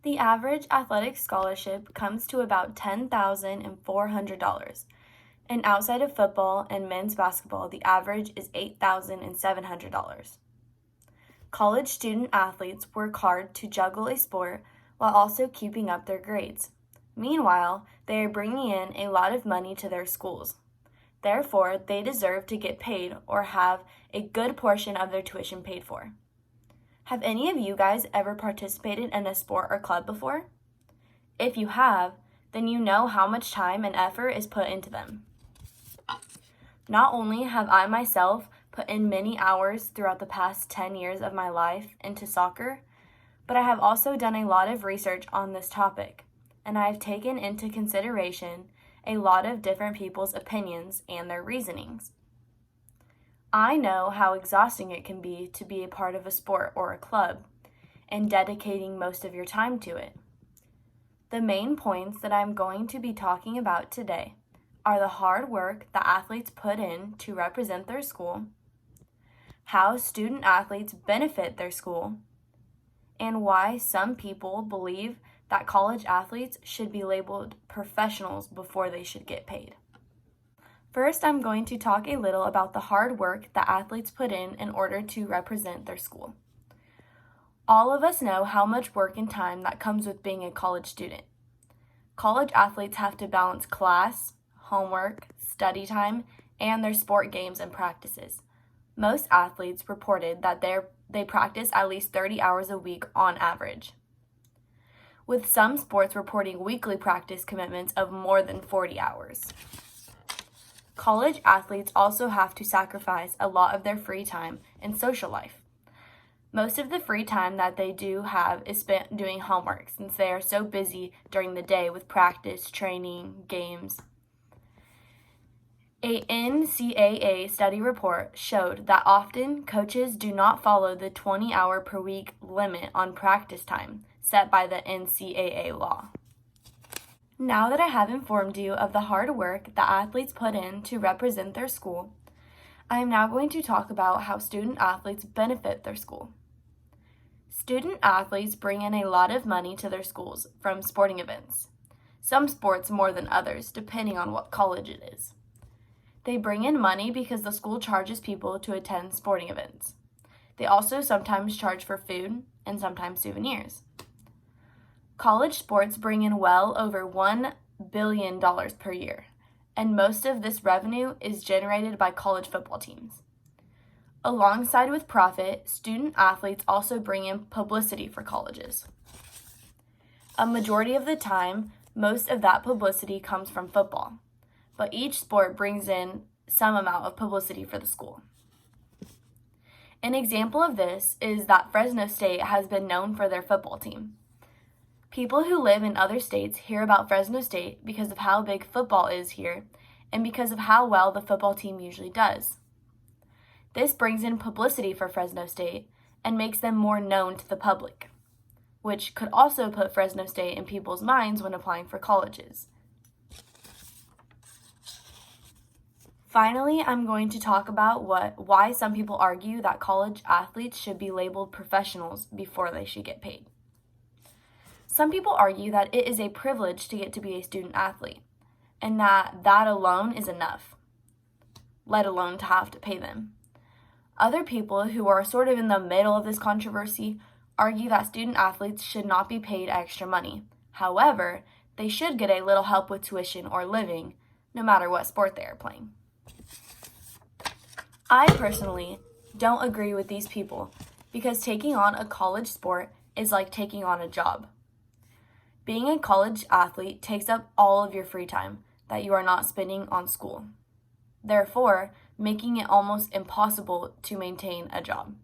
The average athletic scholarship comes to about $10,400, and outside of football and men's basketball, the average is $8,700. College student athletes work hard to juggle a sport while also keeping up their grades. Meanwhile, they are bringing in a lot of money to their schools. Therefore, they deserve to get paid or have a good portion of their tuition paid for. Have any of you guys ever participated in a sport or club before? If you have, then you know how much time and effort is put into them. Not only have I myself put in many hours throughout the past 10 years of my life into soccer, but I have also done a lot of research on this topic, and I have taken into consideration a lot of different people's opinions and their reasonings. I know how exhausting it can be to be a part of a sport or a club and dedicating most of your time to it. The main points that I'm going to be talking about today are the hard work that athletes put in to represent their school, how student athletes benefit their school, and why some people believe that college athletes should be labeled professionals before they should get paid. First, I'm going to talk a little about the hard work that athletes put in order to represent their school. All of us know how much work and time that comes with being a college student. College athletes have to balance class, homework, study time, and their sport games and practices. Most athletes reported that they practice at least 30 hours a week on average, with some sports reporting weekly practice commitments of more than 40 hours. College athletes also have to sacrifice a lot of their free time and social life. Most of the free time that they do have is spent doing homework since they are so busy during the day with practice, training, games. A NCAA study report showed that often coaches do not follow the 20-hour per week limit on practice time set by the NCAA law. Now that I have informed you of the hard work that athletes put in to represent their school, I am now going to talk about how student athletes benefit their school. Student athletes bring in a lot of money to their schools from sporting events, some sports more than others, depending on what college it is. They bring in money because the school charges people to attend sporting events. They also sometimes charge for food and sometimes souvenirs. College sports bring in well over $1 billion per year, and most of this revenue is generated by college football teams. Alongside with profit, student athletes also bring in publicity for colleges. A majority of the time, most of that publicity comes from football, but each sport brings in some amount of publicity for the school. An example of this is that Fresno State has been known for their football team. People who live in other states hear about Fresno State because of how big football is here and because of how well the football team usually does. This brings in publicity for Fresno State and makes them more known to the public, which could also put Fresno State in people's minds when applying for colleges. Finally, I'm going to talk about why some people argue that college athletes should be labeled professionals before they should get paid. Some people argue that it is a privilege to get to be a student athlete, and that alone is enough, let alone to have to pay them. Other people who are sort of in the middle of this controversy argue that student athletes should not be paid extra money. However, they should get a little help with tuition or living, no matter what sport they are playing. I personally don't agree with these people because taking on a college sport is like taking on a job. Being a college athlete takes up all of your free time that you are not spending on school, therefore making it almost impossible to maintain a job.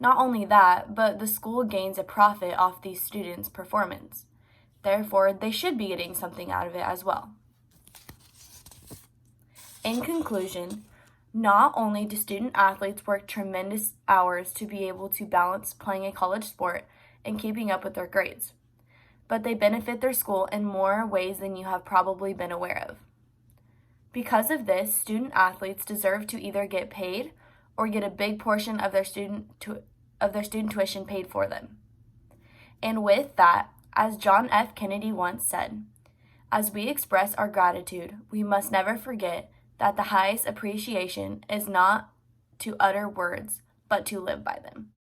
Not only that, but the school gains a profit off these students' performance. Therefore, they should be getting something out of it as well. In conclusion, not only do student athletes work tremendous hours to be able to balance playing a college sport and keeping up with their grades, but they benefit their school in more ways than you have probably been aware of. Because of this, student athletes deserve to either get paid or get a big portion of their student tuition paid for them. And with that, As John F. Kennedy once said, "As we express our gratitude, we must never forget that the highest appreciation is not to utter words, but to live by them."